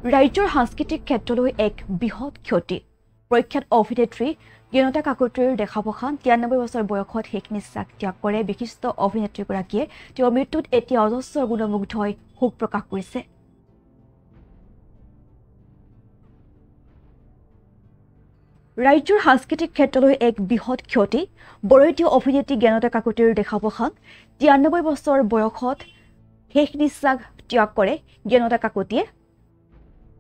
ৰাজ্যৰ সাংস্কৃতিক ক্ষেত্ৰলৈ এক বৃহৎ ক্ষতি প্ৰখ্যাত অভিনেত্ৰী জ্ঞানতা কাকতিৰ দেখাৱসান 93 বছৰ বয়সত শেষ নিশ্বাস ত্যাগ কৰে বিশিষ্ট অভিনেত্ৰীগৰাকীয়ে তেওঁৰ মৃত্যুত এতিয়া অজস্ৰ গুণমুগ্ধই শোক প্ৰকাশ কৰিছে ৰাজ্যৰ সাংস্কৃতিক ক্ষেত্ৰলৈ এক বৃহৎ ক্ষতি বৰতীয় অভিনেত্ৰী জ্ঞানতা কাকতিৰ দেখাৱসান 93 বছৰ বয়সত শেষ নিশ্বাস ত্যাগ কৰে জ্ঞানতা কাকতিয়ে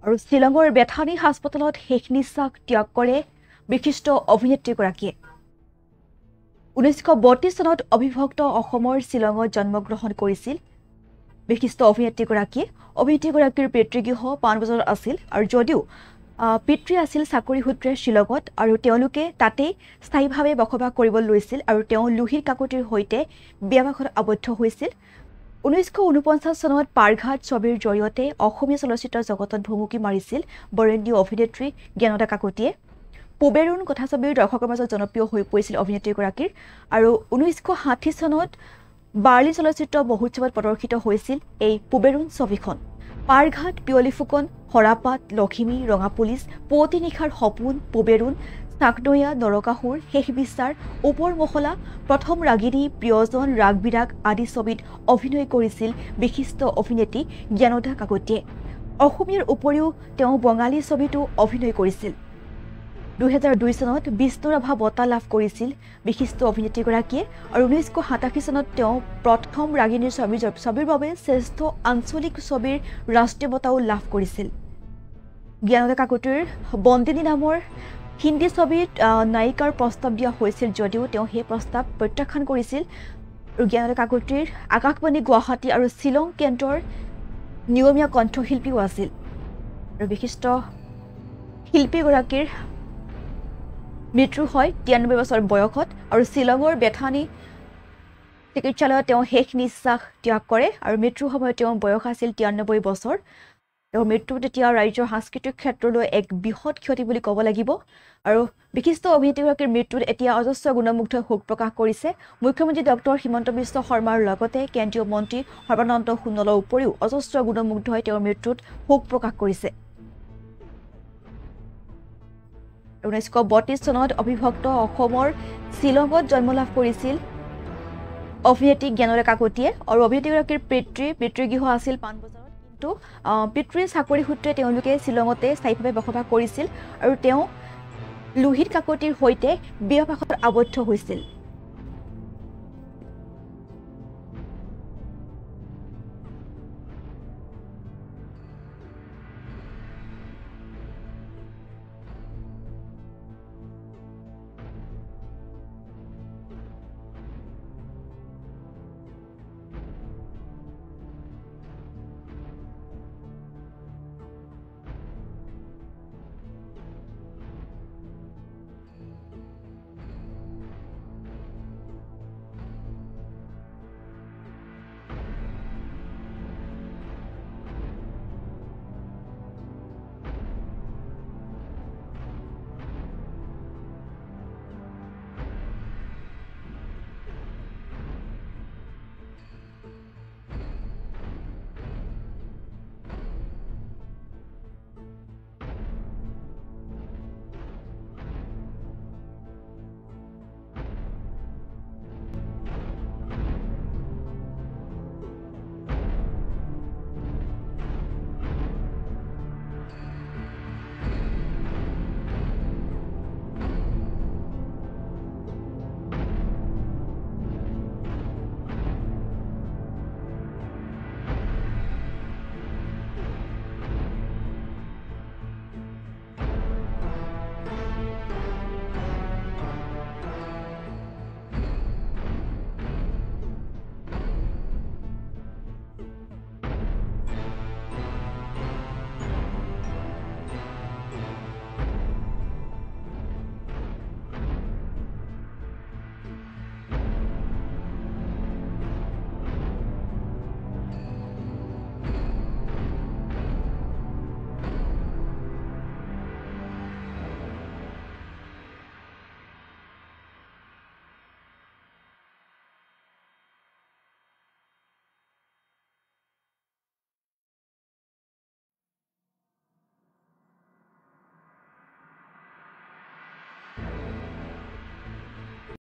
আৰু শ্বিলঙৰ বেথানী হাস্পতালত শেষ নিশ্বাস ত্যাগ কৰে বিশিষ্ট অভিনেত্ৰীগৰাকীয়ে 1932 চনত অবিভক্ত অসমৰ শ্বিলঙত জন্মগ্ৰহণ কৰিছিল বিশিষ্ট অভিনেত্ৰীগৰাকীৰ পিতৃগৃহ পাণবজাৰত আছিল আৰু যদিও পিতৃ আছিল চাকৰি সূত্ৰে শ্বিলঙত আৰু তেওঁলোকে তাতেই স্থায়ীভাৱে বসবাস কৰিব লৈছিল আৰু তেওঁ লুহিৰ কাকতিৰ সৈতে বিয়াবাসত আবদ্ধ হৈছিল 1949 চনত পাৰঘাট ছবিৰ জৰিয়তে অসমীয়া চলচ্চিত্ৰ জগতত ভুমুকি মাৰিছিল বৰেণ্য অভিনেত্ৰী জ্ঞানতা কাকতিয়ে পুবেৰুণ কথাছবিৰ দৰ্শকৰ মাজত জনপ্ৰিয় হৈ পৰিছিল অভিনেত্ৰীগৰাকীৰ আৰু 1960 চনত বাৰ্লি চলচ্চিত্ৰ মহোৎসৱত প্ৰদৰ্শিত হৈছিল এই পুবেৰুণ ছবিখন পাৰঘাট পিয়লি ফুকন হৰাপাত লখিমী ৰঙা পুলিচ পুৱতি নিশাৰ সপোন পুবেৰুণ চাকনৈয়া নৰকাসুৰ শেষ বিচাৰ ওপৰ মহলা প্ৰথম ৰাগিনী প্ৰিয়জন ৰাগ বিৰাগ আদি ছবিত অভিনয় কৰিছিল বিশিষ্ট অভিনেত্ৰী জ্ঞানতা কাকতিয়ে অসমীয়াৰ উপৰিও তেওঁ বঙালী ছবিতো অভিনয় কৰিছিল 2002 চনত বিষ্ণুৰাভা বঁটা লাভ কৰিছিল বিশিষ্ট অভিনেত্ৰীগৰাকীয়ে আৰু 1987 চনত তেওঁ প্ৰথম ৰাগিনীৰ ছবিৰ বাবে শ্ৰেষ্ঠ আঞ্চলিক ছবিৰ ৰাষ্ট্ৰীয় বঁটাও লাভ কৰিছিল জ্ঞানতা কাকতিৰ বন্দিনী নামৰ হিন্দী ছবিত নায়িকাৰ প্ৰস্তাৱ দিয়া হৈছিল যদিও তেওঁ সেই প্ৰস্তাৱ প্ৰত্যাখ্যান কৰিছিল আৰু জ্ঞানতা কাকতিৰ আকাশবাণী গুৱাহাটী আৰু শ্বিলং কেন্দ্ৰৰ নিয়মীয়া কণ্ঠশিল্পীও আছিল আৰু বিশিষ্ট শিল্পীগৰাকীৰ মৃত্যু হয় 93 বছৰ বয়সত আৰু শ্বিলঙৰ বেথানী চিকিৎসালয়ত তেওঁ শেষ নিশ্বাস ত্যাগ কৰে আৰু মৃত্যুৰ সময়ত তেওঁৰ বয়স আছিল 93 বছৰ তেওঁৰ মৃত্যু তেতিয়া ৰাজ্যৰ সাংস্কৃতিক ক্ষেত্ৰলৈ এক বৃহৎ ক্ষতি বুলি ক'ব লাগিব আৰু বিশিষ্ট অভিনেত্ৰীগৰাকীৰ মৃত্যুত এতিয়া অজস্ৰ গুণমুগ্ধ শোক প্ৰকাশ কৰিছে মুখ্যমন্ত্ৰী ডক্টৰ হিমন্ত বিশ্ব শৰ্মাৰ লগতে কেন্দ্ৰীয় মন্ত্ৰী সৰ্বানন্দ সোণোৱালৰ উপৰিও অজস্ৰ গুণমুগ্ধই তেওঁৰ মৃত্যুত শোক প্ৰকাশ কৰিছে 1932 চনত অবিভক্ত অসমৰ শ্বিলঙত জন্ম লাভ কৰিছিল অভিনেত্ৰী জ্ঞানতা কাকতিয়ে আৰু অভিনেত্ৰীগৰাকীৰ পিতৃগৃহ আছিল পাণবজাৰত কিন্তু পিতৃৰ চাকৰি সূত্ৰে তেওঁলোকে শ্বিলঙতে স্থায়ীভাৱে বসবাস কৰিছিল আৰু তেওঁ লুহিত কাকতিৰ সৈতে বিয়াবাসত আবদ্ধ হৈছিল